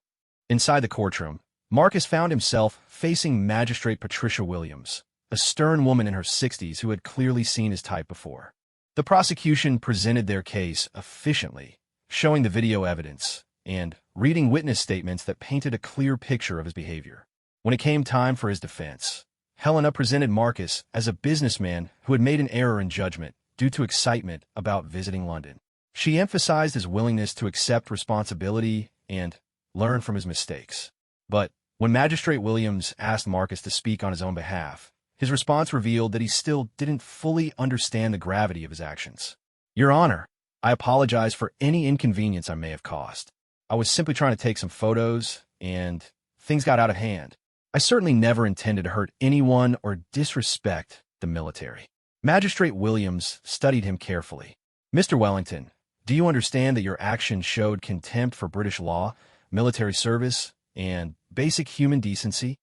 S1: Inside the courtroom, Marcus found himself facing Magistrate Patricia Williams, a stern woman in her 60s who had clearly seen his type before. The prosecution presented their case efficiently, showing the video evidence and reading witness statements that painted a clear picture of his behavior. When it came time for his defense, Helena presented Marcus as a businessman who had made an error in judgment due to excitement about visiting London. She emphasized his willingness to accept responsibility and learn from his mistakes. But when Magistrate Williams asked Marcus to speak on his own behalf, his response revealed that he still didn't fully understand the gravity of his actions. "Your Honor, I apologize for any inconvenience I may have caused. I was simply trying to take some photos, and things got out of hand. I certainly never intended to hurt anyone or disrespect the military." Magistrate Williams studied him carefully. "Mr. Wellington, do you understand that your actions showed contempt for British law, military service, and basic human decency?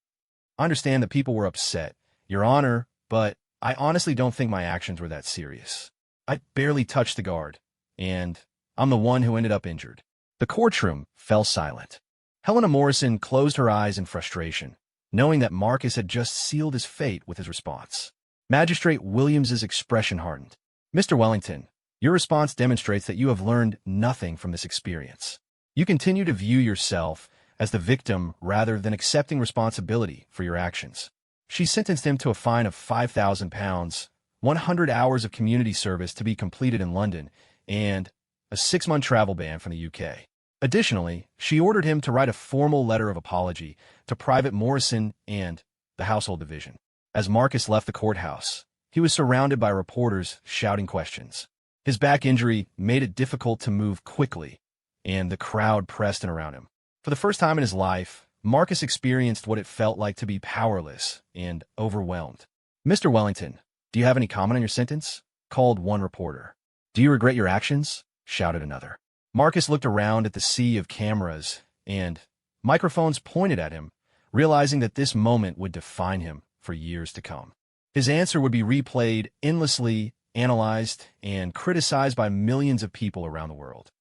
S1: I understand that people were upset, Your Honor, but I honestly don't think my actions were that serious. I barely touched the guard, and I'm the one who ended up injured." The courtroom fell silent. Helena Morrison closed her eyes in frustration, knowing that Marcus had just sealed his fate with his response. Magistrate Williams's expression hardened. "Mr. Wellington, your response demonstrates that you have learned nothing from this experience. You continue to view yourself as the victim rather than accepting responsibility for your actions." She sentenced him to a fine of £5,000, 100 hours of community service to be completed in London, and a 6-month travel ban from the UK. Additionally, she ordered him to write a formal letter of apology to Private Morrison and the Household Division. As Marcus left the courthouse, he was surrounded by reporters shouting questions. His back injury made it difficult to move quickly, and the crowd pressed in around him. For the first time in his life, Marcus experienced what it felt like to be powerless and overwhelmed. "Mr. Wellington, do you have any comment on your sentence?" called one reporter. "Do you regret your actions?" shouted another. Marcus looked around at the sea of cameras and microphones pointed at him, realizing that this moment would define him for years to come. His answer would be replayed endlessly, analyzed, and criticized by millions of people around the world.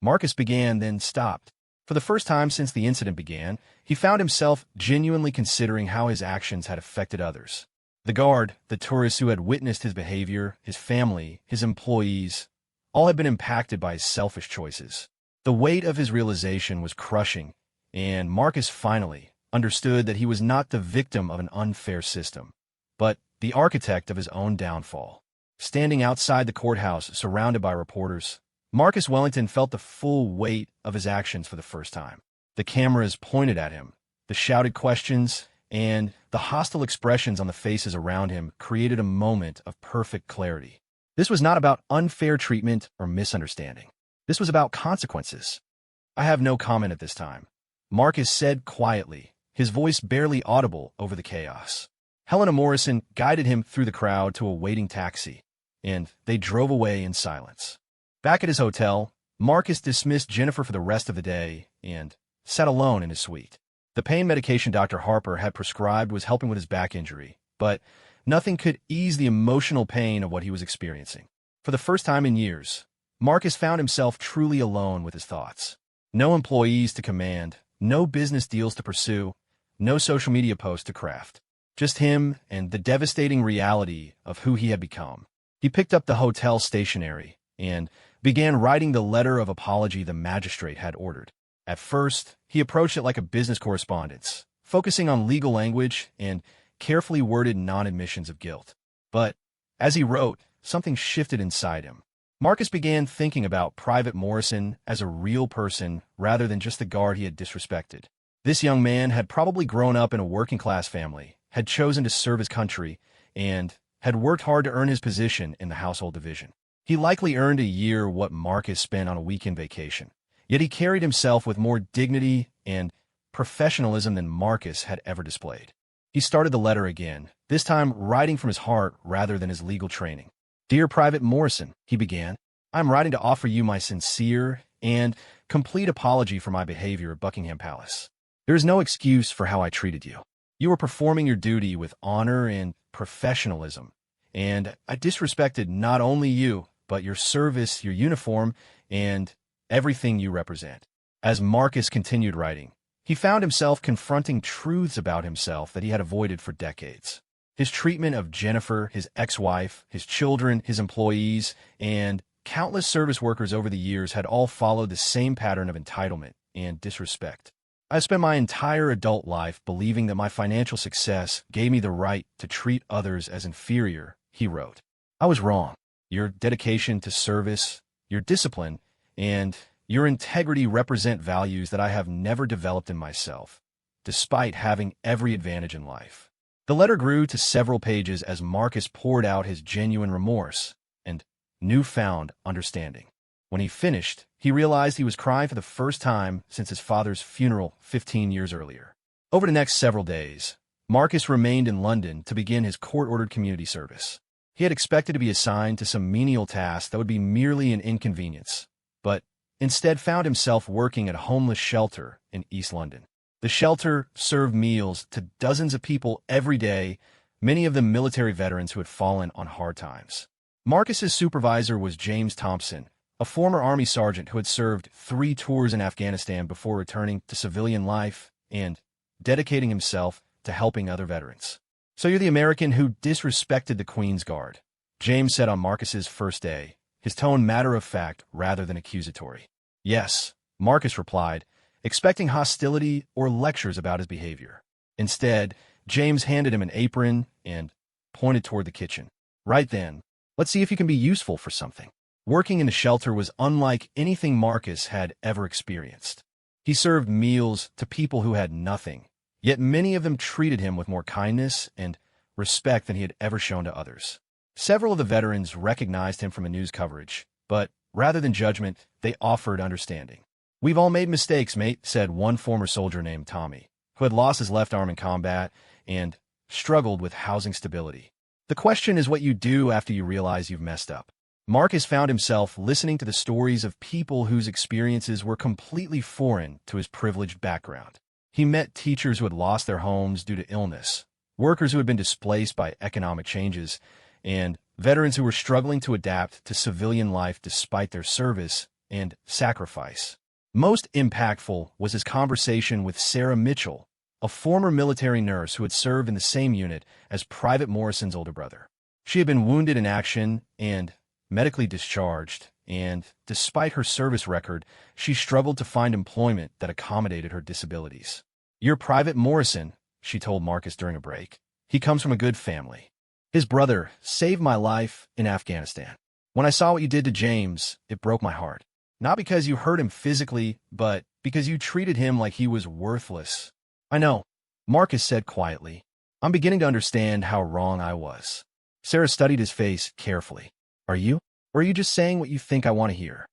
S1: Marcus began, then stopped. For the first time since the incident began, he found himself genuinely considering how his actions had affected others. The guard, the tourists who had witnessed his behavior, his family, his employees, all had been impacted by his selfish choices. The weight of his realization was crushing, and Marcus finally understood that he was not the victim of an unfair system, but the architect of his own downfall. Standing outside the courthouse, surrounded by reporters, Marcus Wellington felt the full weight of his actions for the first time. The cameras pointed at him, the shouted questions, and the hostile expressions on the faces around him created a moment of perfect clarity. This was not about unfair treatment or misunderstanding. This was about consequences. "I have no comment at this time," Marcus said quietly, his voice barely audible over the chaos. Helena Morrison guided him through the crowd to a waiting taxi, and they drove away in silence. Back at his hotel, Marcus dismissed Jennifer for the rest of the day and sat alone in his suite. The pain medication Dr. Harper had prescribed was helping with his back injury, but nothing could ease the emotional pain of what he was experiencing. For the first time in years, Marcus found himself truly alone with his thoughts. No employees to command, no business deals to pursue, no social media posts to craft. Just him and the devastating reality of who he had become. He picked up the hotel stationery and began writing the letter of apology the magistrate had ordered. At first, he approached it like a business correspondence, focusing on legal language and carefully worded non-admissions of guilt. But as he wrote, something shifted inside him. Marcus began thinking about Private Morrison as a real person rather than just the guard he had disrespected. This young man had probably grown up in a working-class family, had chosen to serve his country and had worked hard to earn his position in the household division. He likely earned a year what Marcus spent on a weekend vacation, yet he carried himself with more dignity and professionalism than Marcus had ever displayed. He started the letter again, this time writing from his heart rather than his legal training. "Dear Private Morrison," he began, "I'm writing to offer you my sincere and complete apology for my behavior at Buckingham Palace. There is no excuse for how I treated you. You were performing your duty with honor and professionalism, and I disrespected not only you, but your service, your uniform, and everything you represent." As Marcus continued writing, he found himself confronting truths about himself that he had avoided for decades. His treatment of Jennifer, his ex-wife, his children, his employees, and countless service workers over the years had all followed the same pattern of entitlement and disrespect. "I spent my entire adult life believing that my financial success gave me the right to treat others as inferior," he wrote. "I was wrong. Your dedication to service, your discipline, and your integrity represent values that I have never developed in myself, despite having every advantage in life." The letter grew to several pages as Marcus poured out his genuine remorse and newfound understanding. When he finished, he realized he was crying for the first time since his father's funeral 15 years earlier. Over the next several days, Marcus remained in London to begin his court-ordered community service. He had expected to be assigned to some menial task that would be merely an inconvenience, but instead found himself working at a homeless shelter in East London. The shelter served meals to dozens of people every day, many of them military veterans who had fallen on hard times. Marcus's supervisor was James Thompson, a former Army sergeant who had served 3 tours in Afghanistan before returning to civilian life and dedicating himself to helping other veterans. "So you're the American who disrespected the Queen's Guard," James said on Marcus's first day, his tone matter-of-fact rather than accusatory. "Yes," Marcus replied, expecting hostility or lectures about his behavior. Instead, James handed him an apron and pointed toward the kitchen. "Right then, let's see if you can be useful for something." Working in the shelter was unlike anything Marcus had ever experienced. He served meals to people who had nothing, yet many of them treated him with more kindness and respect than he had ever shown to others. Several of the veterans recognized him from the news coverage, but rather than judgment, they offered understanding. "We've all made mistakes, mate," said one former soldier named Tommy, who had lost his left arm in combat and struggled with housing stability. "The question is what you do after you realize you've messed up." Marcus found himself listening to the stories of people whose experiences were completely foreign to his privileged background. He met teachers who had lost their homes due to illness, workers who had been displaced by economic changes, and veterans who were struggling to adapt to civilian life despite their service and sacrifice. Most impactful was his conversation with Sarah Mitchell, a former military nurse who had served in the same unit as Private Morrison's older brother. She had been wounded in action and medically discharged, and despite her service record, she struggled to find employment that accommodated her disabilities. "You're Private Morrison," she told Marcus during a break. "He comes from a good family. His brother saved my life in Afghanistan. When I saw what you did to James, it broke my heart. Not because you hurt him physically, but because you treated him like he was worthless." "I know," Marcus said quietly. "I'm beginning to understand how wrong I was." Sarah studied his face carefully. "Are you? Or are you just saying what you think I want to hear?"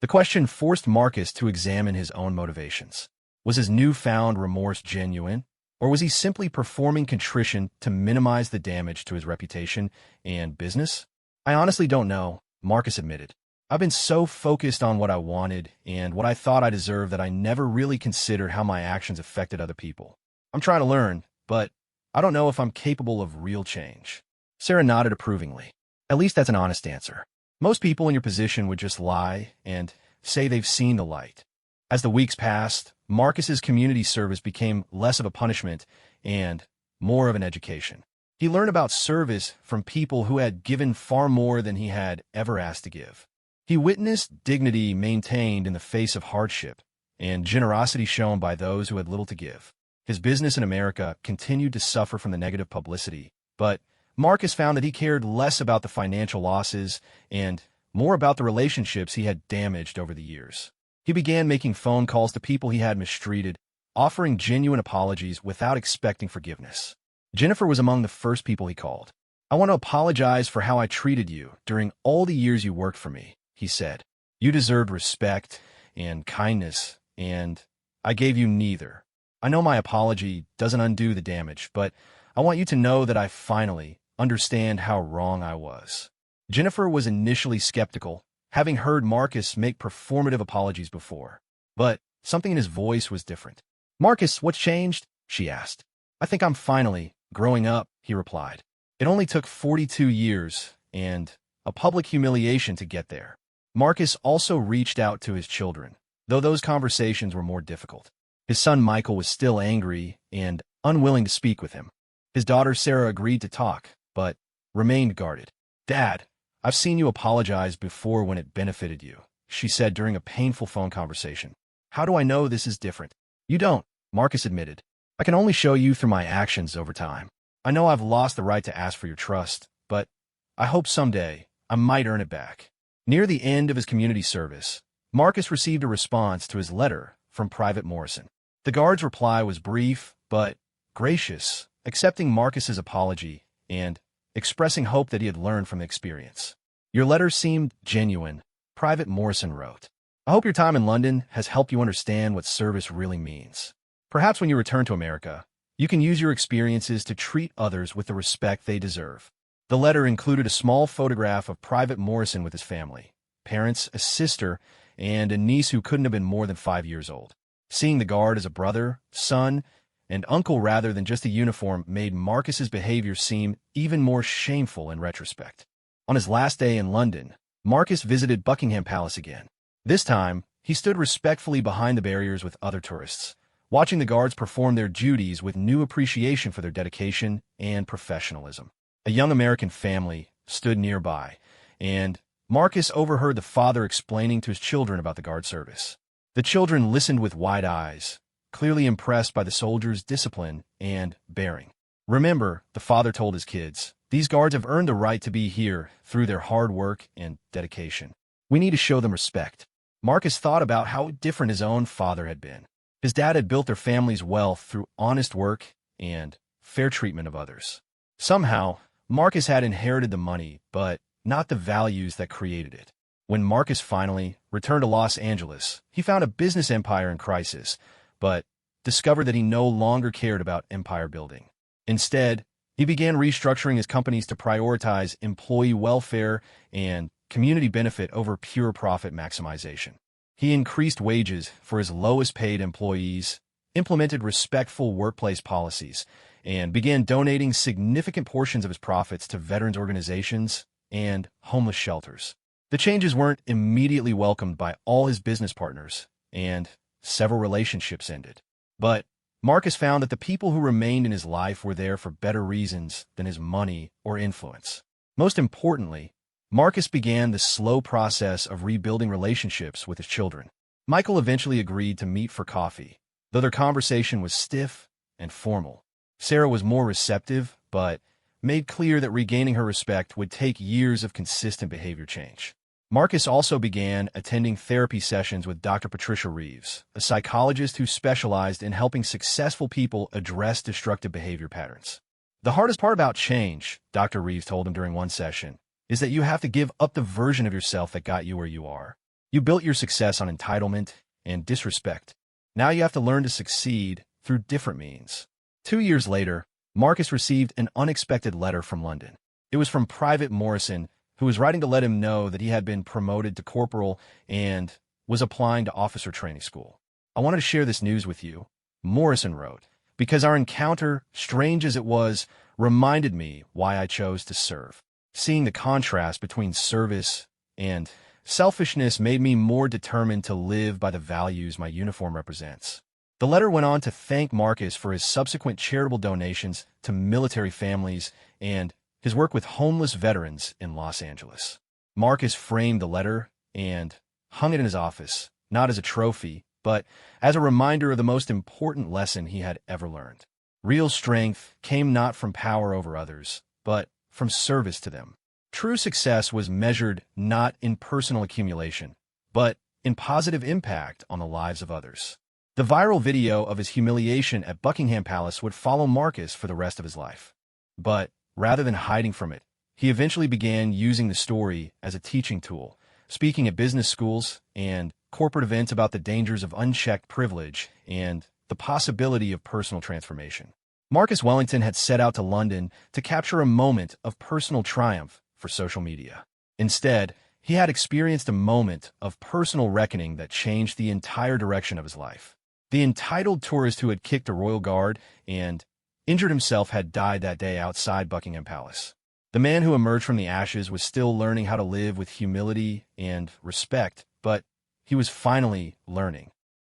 S1: The question forced Marcus to examine his own motivations. Was his newfound remorse genuine, or was he simply performing contrition to minimize the damage to his reputation and business? "I honestly don't know," Marcus admitted. "I've been so focused on what I wanted and what I thought I deserved that I never really considered how my actions affected other people. I'm trying to learn, but I don't know if I'm capable of real change." Sarah nodded approvingly. "At least that's an honest answer. Most people in your position would just lie and say they've seen the light." As the weeks passed, Marcus's community service became less of a punishment and more of an education. He learned about service from people who had given far more than he had ever asked to give. He witnessed dignity maintained in the face of hardship and generosity shown by those who had little to give. His business in America continued to suffer from the negative publicity, but Marcus found that he cared less about the financial losses and more about the relationships he had damaged over the years. He began making phone calls to people he had mistreated, offering genuine apologies without expecting forgiveness. Jennifer was among the first people he called. "I want to apologize for how I treated you during all the years you worked for me," he said. "You deserved respect and kindness, and I gave you neither. I know my apology doesn't undo the damage, but I want you to know that I finally understand how wrong I was." Jennifer was initially skeptical, having heard Marcus make performative apologies before. But something in his voice was different. "Marcus, what's changed?" she asked. "I think I'm finally growing up," he replied. "It only took 42 years and a public humiliation to get there." Marcus also reached out to his children, though those conversations were more difficult. His son Michael was still angry and unwilling to speak with him. His daughter Sarah agreed to talk, but remained guarded. "Dad, I've seen you apologize before when it benefited you," she said during a painful phone conversation. "How do I know this is different?" "You don't," Marcus admitted. "I can only show you through my actions over time. I know I've lost the right to ask for your trust, but I hope someday I might earn it back." Near the end of his community service, Marcus received a response to his letter from Private Morrison. The guard's reply was brief but gracious, accepting Marcus's apology and expressing hope that he had learned from the experience. "Your letter seemed genuine," Private Morrison wrote. "I hope your time in London has helped you understand what service really means. Perhaps when you return to America, you can use your experiences to treat others with the respect they deserve." The letter included a small photograph of Private Morrison with his family, parents, a sister, and a niece who couldn't have been more than 5 years old. Seeing the guard as a brother, son, and uncle rather than just a uniform made Marcus's behavior seem even more shameful in retrospect. On his last day in London, Marcus visited Buckingham Palace again. This time, he stood respectfully behind the barriers with other tourists, watching the guards perform their duties with new appreciation for their dedication and professionalism. A young American family stood nearby, and Marcus overheard the father explaining to his children about the guard service. The children listened with wide eyes, clearly impressed by the soldiers' discipline and bearing. "Remember," the father told his kids, "these guards have earned the right to be here through their hard work and dedication. We need to show them respect." Marcus thought about how different his own father had been. His dad had built their family's wealth through honest work and fair treatment of others. Somehow, Marcus had inherited the money, but not the values that created it. When Marcus finally returned to Los Angeles, he found a business empire in crisis, but discovered that he no longer cared about empire building. Instead, he began restructuring his companies to prioritize employee welfare and community benefit over pure profit maximization. He increased wages for his lowest-paid employees, implemented respectful workplace policies, and began donating significant portions of his profits to veterans organizations and homeless shelters. The changes weren't immediately welcomed by all his business partners, and several relationships ended. But Marcus found that the people who remained in his life were there for better reasons than his money or influence. Most importantly, Marcus began the slow process of rebuilding relationships with his children. Michael eventually agreed to meet for coffee, though their conversation was stiff and formal. Sarah was more receptive, but made clear that regaining her respect would take years of consistent behavior change. Marcus also began attending therapy sessions with Dr. Patricia Reeves, a psychologist who specialized in helping successful people address destructive behavior patterns. "The hardest part about change," Dr. Reeves told him during one session, "is that you have to give up the version of yourself that got you where you are. You built your success on entitlement and disrespect. Now you have to learn to succeed through different means." 2 years later, Marcus received an unexpected letter from London. It was from Private Morrison, who was writing to let him know that he had been promoted to corporal and was applying to officer training school. "I wanted to share this news with you," Morrison wrote, "because our encounter, strange as it was, reminded me why I chose to serve. Seeing the contrast between service and selfishness made me more determined to live by the values my uniform represents." The letter went on to thank Marcus for his subsequent charitable donations to military families and his work with homeless veterans in Los Angeles. Marcus framed the letter and hung it in his office, not as a trophy, but as a reminder of the most important lesson he had ever learned. Real strength came not from power over others, but from service to them. True success was measured not in personal accumulation, but in positive impact on the lives of others. The viral video of his humiliation at Buckingham Palace would follow Marcus for the rest of his life. But rather than hiding from it, he eventually began using the story as a teaching tool, speaking at business schools and corporate events about the dangers of unchecked privilege and the possibility of personal transformation. Marcus Wellington had set out to London to capture a moment of personal triumph for social media. Instead, he had experienced a moment of personal reckoning that changed the entire direction of his life. The entitled tourist who had kicked a royal guard and injured himself had died that day outside Buckingham Palace. The man who emerged from the ashes was still learning how to live with humility and respect, but he was finally learning.